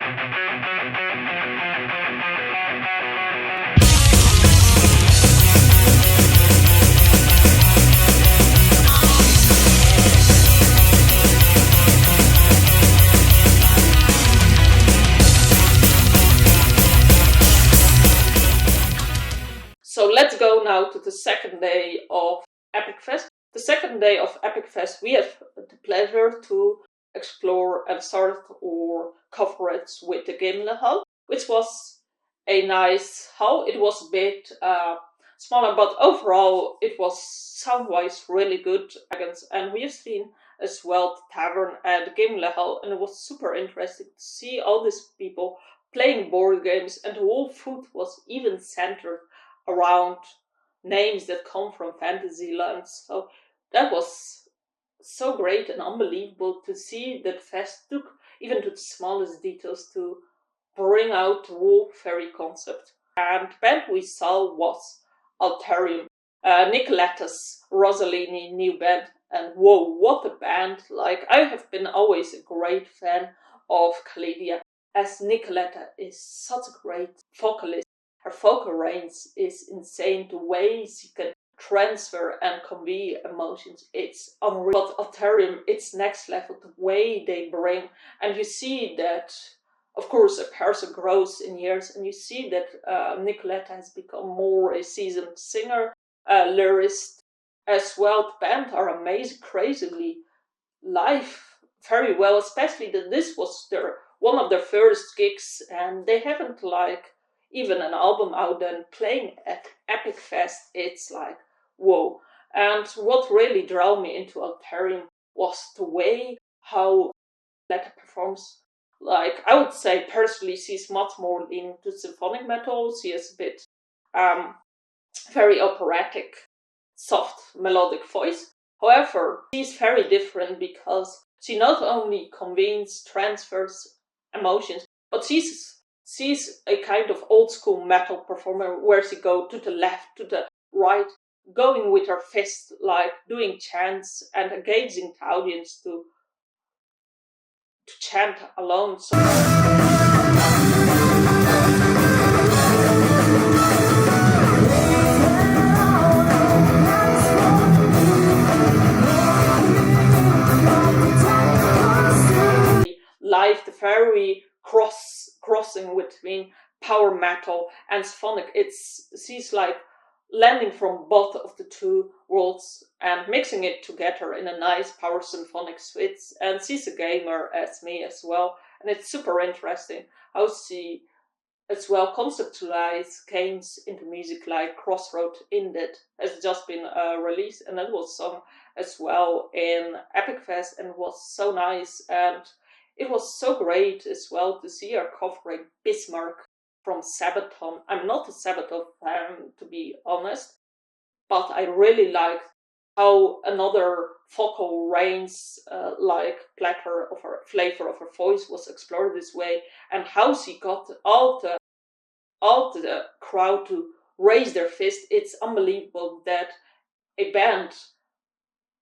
So let's go now to the second day of Epic Fest. The second day of Epic Fest, we have the pleasure to explore and start our coverage with the Gimle Hall, which was a nice hall. It was a bit smaller, but overall it was sound-wise really good. And we have seen as well the tavern at the Gimle Hall, and it was super interesting to see all these people playing board games, and the whole food was even centered around names that come from Fantasyland. So that was so great and unbelievable to see that Fest took even to the smallest details to bring out the whole fairy concept. And the band we saw was Alterium, Nicoletta's Rossellini new band. And whoa, what a band! Like, I have been always a great fan of Kaledia, as Nicoletta is such a great vocalist. Her vocal range is insane. The ways she can transfer and convey emotions, it's unreal. But Alterium, it's next level. The way they bring, and you see that, of course, a person grows in years, and you see that Nicoletta has become more a seasoned singer, lyricist as well. The band are amazing, crazily live very well, especially that this was one of their first gigs, and they haven't even an album out and playing at Epic Fest. It's like, whoa. And what really drew me into Alterium was the way how Letta performs. Like, I would say personally, she's much more leaning to symphonic metal. She has a bit very operatic, soft, melodic voice. However, she's very different because she not only conveys, transfers emotions, but she's a kind of old school metal performer where she goes to the left, to the right, going with her fist, like doing chants and engaging the audience to chant alone. So live, the very crossing between power metal and symphonic. She's like landing from both of the two worlds and mixing it together in a nice power symphonic switch. And she's a gamer as me as well, and it's super interesting how she as well conceptualize games into music, like Crossroad Indit has just been released, and that was sung as well in Epic Fest, and was so nice. And it was so great as well to see her covering Bismarck from Sabaton. I'm not a Sabaton fan, to be honest, but I really liked how another vocal range, like flavor of her voice, was explored this way, and how she got all the crowd to raise their fist. It's unbelievable that a band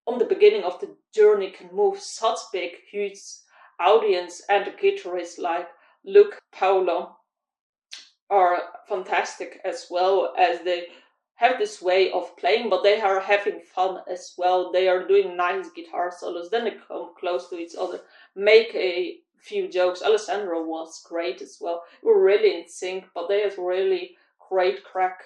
on the beginning of the journey can move such big, huge audience, and the guitarists like Luke Paolo are fantastic as well, as they have this way of playing, but they are having fun as well. They are doing nice guitar solos, then they come close to each other, make a few jokes. Alessandro was great as well. We were really in sync, but they have really great crack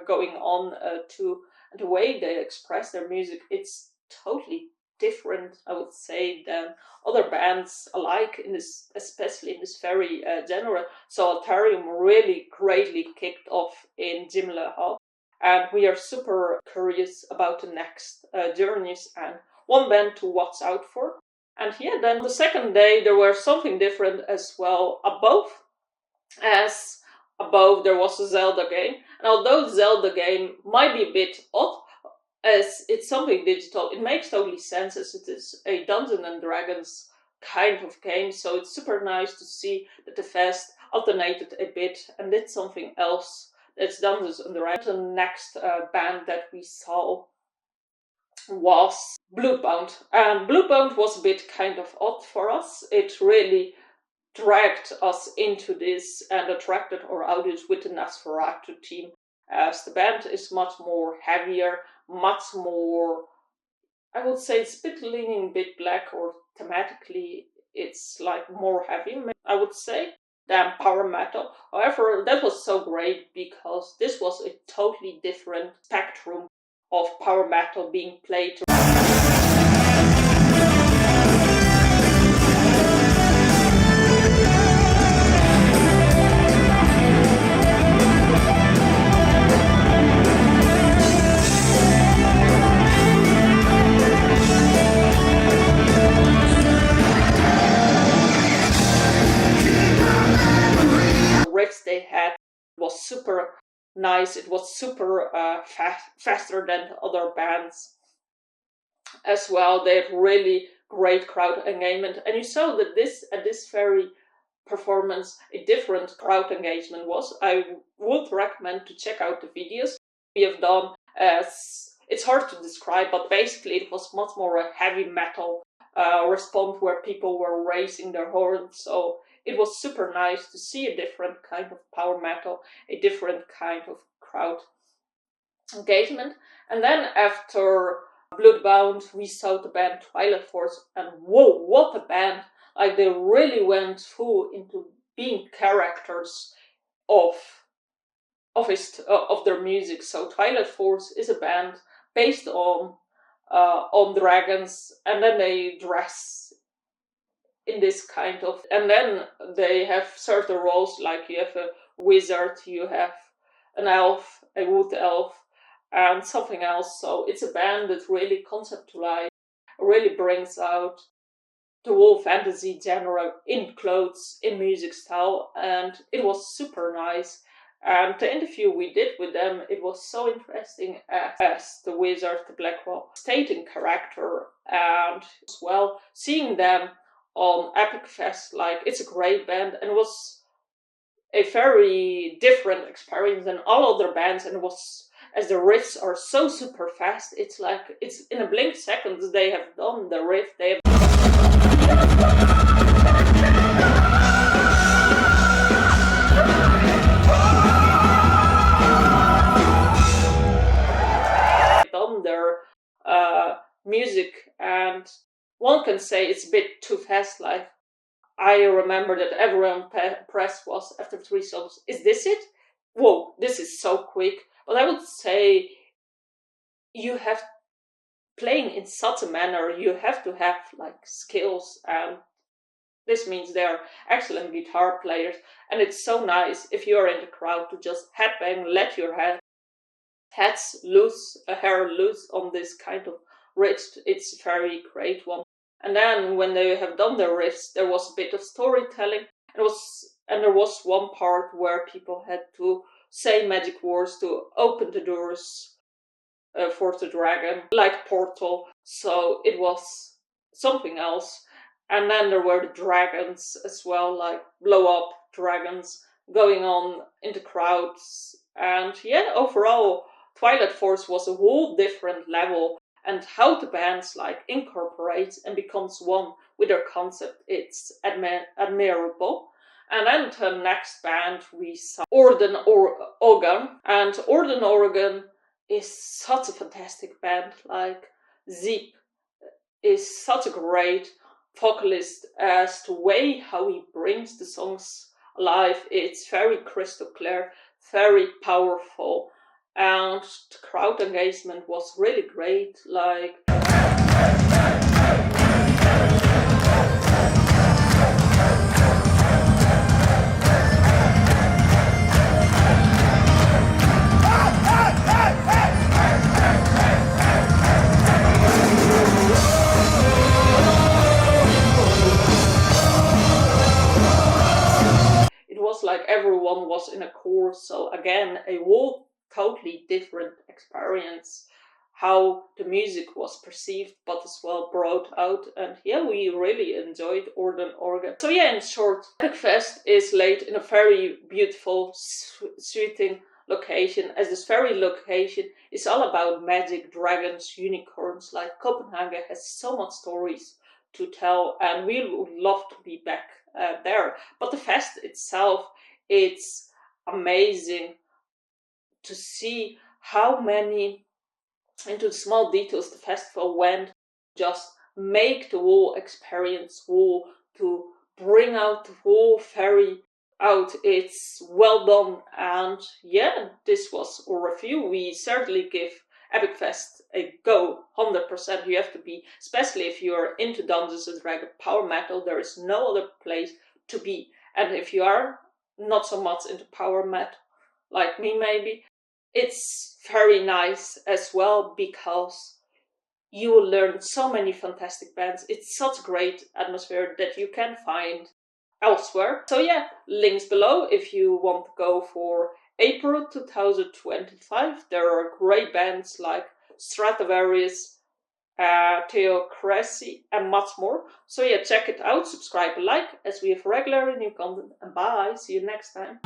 going on too. And the way they express their music, it's totally different, I would say, than other bands alike in this, especially in this very genre. So Alterium really greatly kicked off in Gimle Hall, and we are super curious about the next journeys and one band to watch out for. And yeah, then the second day there was something different as well. Above there was a Zelda game, and although Zelda game might be a bit odd, as it's something digital, it makes totally sense as it is a Dungeons and Dragons kind of game. So it's super nice to see that the Fest alternated a bit and did something else that's Dungeons and Dragons. The next band that we saw was Bloodbound, and Bloodbound was a bit kind of odd for us. It really dragged us into this and attracted our audience with the Nosferatu theme, as the band is much more heavier, much more, I would say it's a bit leaning a bit black, or thematically it's like more heavy, I would say, than power metal. However, that was so great because this was a totally different spectrum of power metal being played. Riffs they had was super nice. It was super faster than other bands as well. They had really great crowd engagement, and you saw that this very performance a different crowd engagement was. I would recommend to check out the videos we have done. As it's hard to describe, but basically it was much more a heavy metal response where people were raising their horns. So it was super nice to see a different kind of power metal, a different kind of crowd engagement. And then after Bloodbound, we saw the band Twilight Force, and whoa, what a band! Like, they really went full into being characters of their music. So Twilight Force is a band based on dragons, and then they dress in this kind of, and then they have certain roles, like you have a wizard, you have an elf, a wood elf, and something else. So it's a band that really conceptualizes, really brings out the whole fantasy genre in clothes, in music style, and it was super nice. And the interview we did with them, it was so interesting, as the wizard, the Blackwall, stayed in character, and as well seeing them on Epic Fest, like, it's a great band, and it was a very different experience than all other bands, and it was, as the riffs are so super fast, it's like, it's in a blink seconds they have done the riff, they have done their music, and one can say it's a bit too fast. Like, I remember that everyone press was after 3 songs, is this it? Whoa, this is so quick. But I would say you have playing in such a manner, you have to have like skills, and this means they're excellent guitar players, and it's so nice if you're in the crowd to just headbang, let your heads loose, hair loose on this kind of riff. It's a very great one. And then when they have done their riffs, there was a bit of storytelling. And there was one part where people had to say magic words to open the doors for the dragon, like Portal. So it was something else. And then there were the dragons as well, like blow up dragons going on in the crowds. And yeah, overall, Twilight Force was a whole different level, and how the bands like incorporate and becomes one with their concept, it's admirable. And then the next band we saw, Orden Organ, and Orden Organ is such a fantastic band. Like, Zeep is such a great vocalist, as the way how he brings the songs alive, it's very crystal clear, very powerful, and the crowd engagement was really great. Like, it was like everyone was in a chorus. So again, a whole totally different experience, how the music was perceived, but as well brought out. And yeah, we really enjoyed Orden Organ. So yeah, in short, Epic Fest is laid in a very beautiful, soothing location, as this very location is all about magic, dragons, unicorns. Like, Copenhagen has so much stories to tell, and we would love to be back there. But the fest itself, it's amazing to see how many into the small details the festival went, just make the whole experience whole, to bring out the whole ferry out. It's well done, and yeah, this was a review. We certainly give Epic Fest a go, 100%. You have to be, especially if you are into Dungeons and Dragons power metal, there is no other place to be. And if you are not so much into power metal, like me maybe, it's very nice as well, because you will learn so many fantastic bands. It's such a great atmosphere that you can find elsewhere. So yeah, links below if you want to go for April 2025. There are great bands like Stratovarius, Theocracy, and much more. So yeah, check it out, subscribe and like, as we have regularly new content, and bye, see you next time.